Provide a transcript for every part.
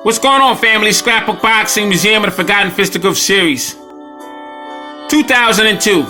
What's going on, family? Scrapbook Boxing Museum of the Forgotten Fisticuffs series. 2002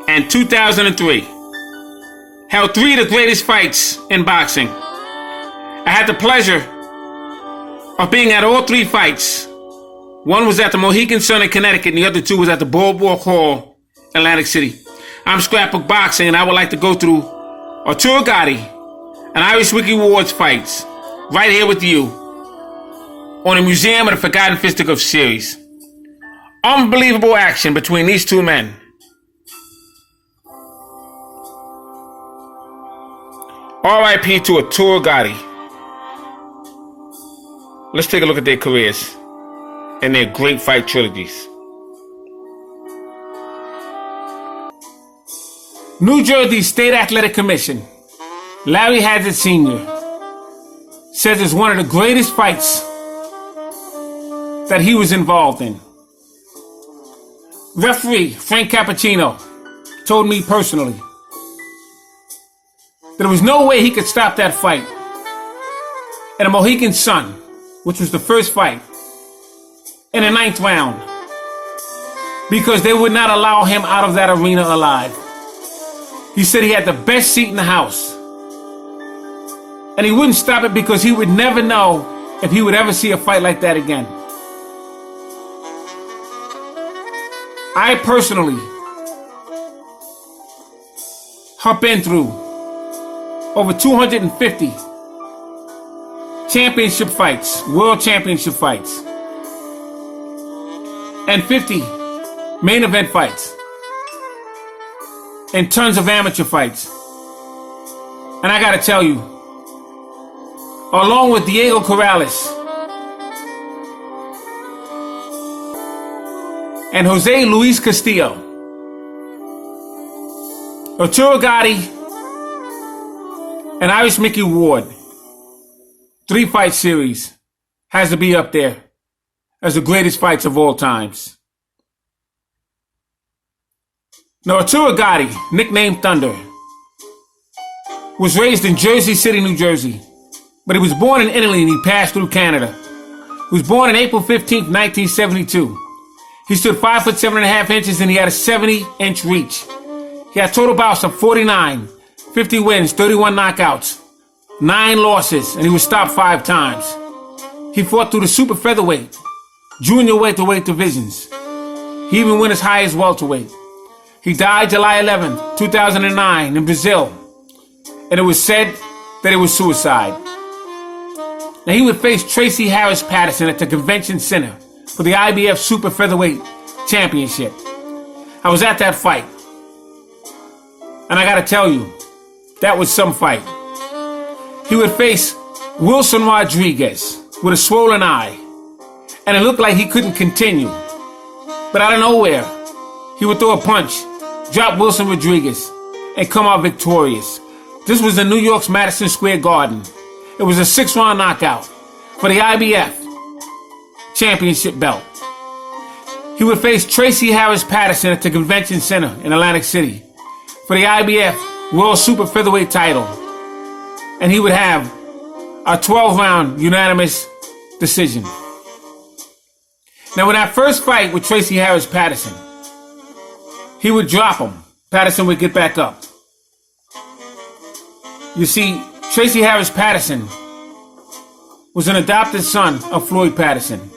and 2003 held three of the greatest fights in boxing. I had the pleasure of being at all three fights. One was at the Mohegan Sun in Connecticut, and the other two was at the Boardwalk Hall, Atlantic City. I'm Scrapbook Boxing, and I would like to go through Arturo Gatti and Irish Wiki Ward's fights right here with you on the Museum of the Forgotten Fisticuffs series. Unbelievable action between these two men. R.I.P. to Arturo Gatti. Let's take a look at their careers and their great fight trilogies. New Jersey State Athletic Commission, Larry Hazzard Sr. says it's one of the greatest fights that he was involved in. Referee Frank Cappuccino told me personally that there was no way he could stop that fight in a Mohegan Sun, which was the first fight, in the 9th round, because they would not allow him out of that arena alive. He said he had the best seat in the house, and he wouldn't stop it because he would never know if he would ever see a fight like that again. I personally have been through over 250 championship fights, world championship fights, and 50 main event fights, and tons of amateur fights. And I gotta tell you, along with Diego Corrales and Jose Luis Castillo, Arturo Gatti and Irish Mickey Ward, 3-fight series has to be up there as the greatest fights of all times. Now, Arturo Gatti, nicknamed Thunder, was raised in Jersey City, New Jersey, but he was born in Italy and he passed through Canada. He was born on April 15th, 1972. He stood 5 foot 7.5 and he had a 70-inch reach. He had total bouts of 49, 50 wins, 31 knockouts, 9 losses, and he was stopped 5 times. He fought through the super featherweight, junior welterweight divisions. He even went as high as welterweight. He died July 11th, 2009 in Brazil, and it was said that it was suicide. Now he would face Tracy Harris Patterson at the Convention Center for the IBF Super Featherweight Championship. I was at that fight, and I gotta tell you, that was some fight. He would face Wilson Rodriguez with a swollen eye, and it looked like he couldn't continue. But out of nowhere, he would throw a punch, drop Wilson Rodriguez, and come out victorious. This was in New York's Madison Square Garden. It was a 6-round knockout for the IBF Championship belt. He would face Tracy Harris Patterson at the Convention Center in Atlantic City for the IBF World Super Featherweight title, and he would have a 12-round unanimous decision. Now, in that first fight with Tracy Harris Patterson, he would drop him. Patterson would get back up. You see, Tracy Harris Patterson was an adopted son of Floyd Patterson.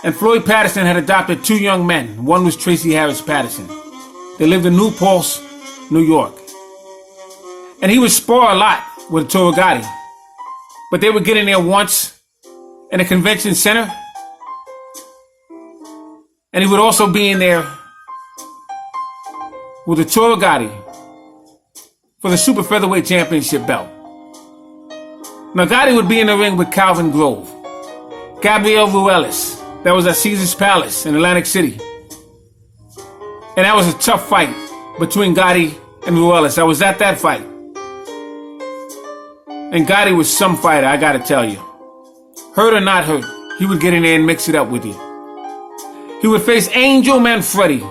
And Floyd Patterson had adopted 2 young men. One was Tracy Harris Patterson. They lived in New Paltz, New York. And he would spar a lot with Arturo Gatti. But they would get in there once in a convention center. And he would also be in there with Arturo Gatti for the Super Featherweight Championship belt. Now, Gatti would be in the ring with Calvin Grove, Gabriel Ruelas. That was at Caesar's Palace in Atlantic City. And that was a tough fight between Gatti and Ruelas. I was at that fight. And Gatti was some fighter, I gotta tell you. Hurt or not hurt, he would get in there and mix it up with you. He would face Angel Manfredi.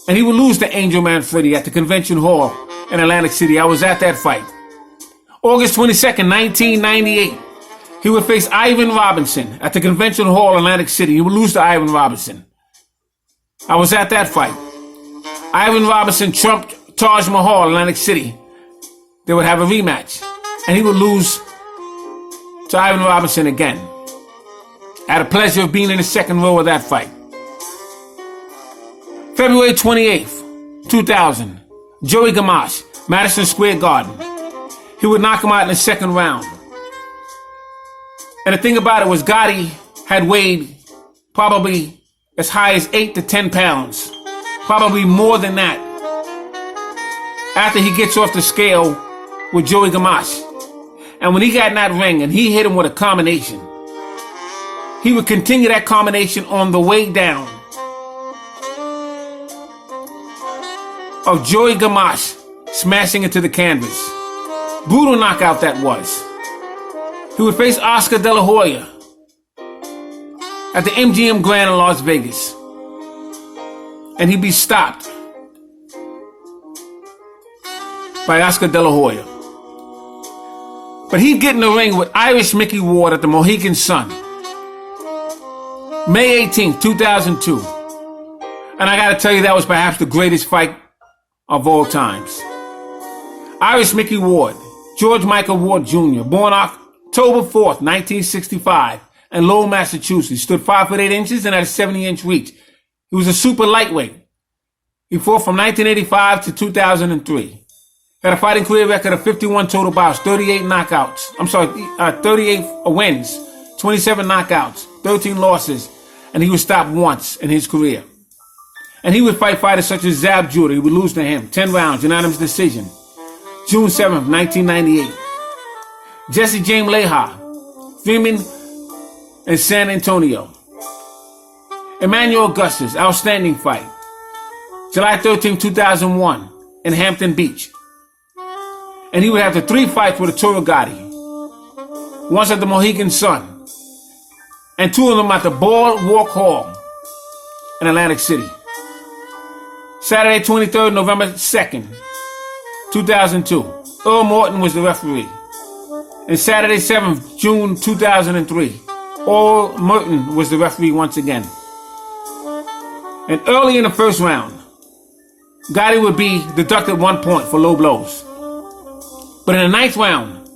And he would lose to Angel Manfredi at the Convention Hall in Atlantic City. I was at that fight. August 22nd, 1998, he would face Ivan Robinson at the Convention Hall in Atlantic City. He would lose to Ivan Robinson. I was at that fight. Ivan Robinson trumped Taj Mahal in Atlantic City. They would have a rematch, and he would lose to Ivan Robinson again. I had the pleasure of being in the second row of that fight. February 28th, 2000, Joey Gamache, Madison Square Garden. He would knock him out in the second round. And the thing about it was Gotti had weighed probably as high as 8 to 10 pounds. Probably more than that. After he gets off the scale with Joey Gamache. And when he got in that ring and he hit him with a combination, he would continue that combination on the way down of Joey Gamache smashing into the canvas. Brutal knockout that was. He would face Oscar De La Hoya at the MGM Grand in Las Vegas. And he'd be stopped by Oscar De La Hoya. But he'd get in the ring with Irish Mickey Ward at the Mohegan Sun. May 18th, 2002. And I gotta tell you, that was perhaps the greatest fight of all times. Irish Mickey Ward, George Michael Ward Jr., born October 4th, 1965, in Lowell, Massachusetts, stood 5'8" and had a 70-inch reach. He was a super lightweight. He fought from 1985 to 2003. Had a fighting career record of 51 total bouts, 38 wins, 27 knockouts, 13 losses, and he was stopped once in his career. And he would fight fighters such as Zab Judah. He would lose to him, 10 rounds, unanimous decision. June 7th, 1998. Jesse James Leija, Freeman in San Antonio. Emmanuel Augustus, outstanding fight. July 13, 2001, in Hampton Beach. And he would have the 3 fights with Arturo Gotti. Once at the Mohegan Sun. And 2 of them at the Boardwalk Hall in Atlantic City. Saturday, 23rd, November 2nd, 2002. Earl Morton was the referee. And Saturday, 7th, June 2003. Earl Morton was the referee once again. And early in the first round, Gotti would be deducted 1 point for low blows. But in the 9th round,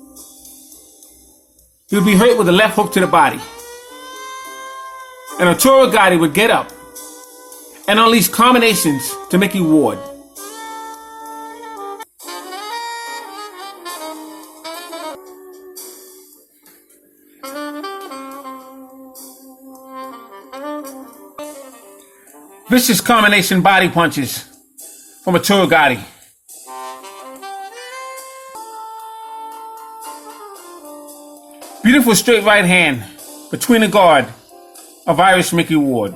he would be hurt with a left hook to the body. And Arturo Gotti would get up and unleash combinations to Mickey Ward. Vicious combination body punches from Arturo Gotti. Beautiful straight right hand between the guard of Irish Mickey Ward.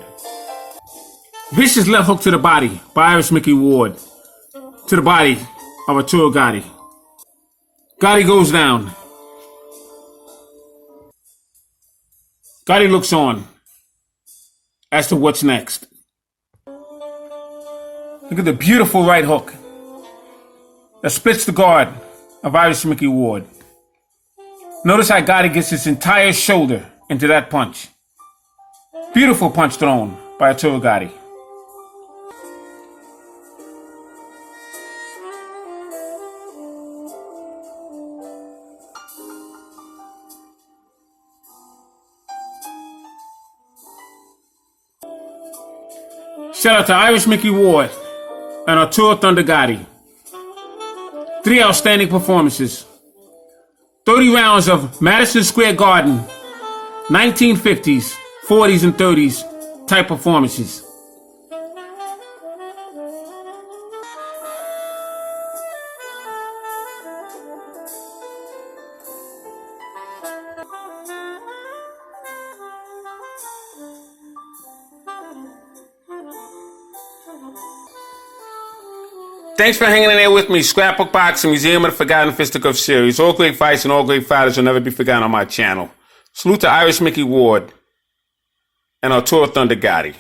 Vicious left hook to the body by Irish Mickey Ward to the body of Arturo Gotti. Gotti goes down. Gotti looks on as to what's next. Look at the beautiful right hook that splits the guard of Irish Mickey Ward. Notice how Gotti gets his entire shoulder into that punch. Beautiful punch thrown by Arturo Gotti. Shout out to Irish Mickey Ward and Arturo Thunder Gotti. 3 outstanding performances. 30 rounds of Madison Square Garden, 1950s, 40s, and 30s type performances. Thanks for hanging in there with me. Scrapbook Boxing, Museum of the Forgotten Fisticuffs series. All great fights and all great fighters will never be forgotten on my channel. Salute to Irish Mickey Ward and Arturo Thunder Gotti.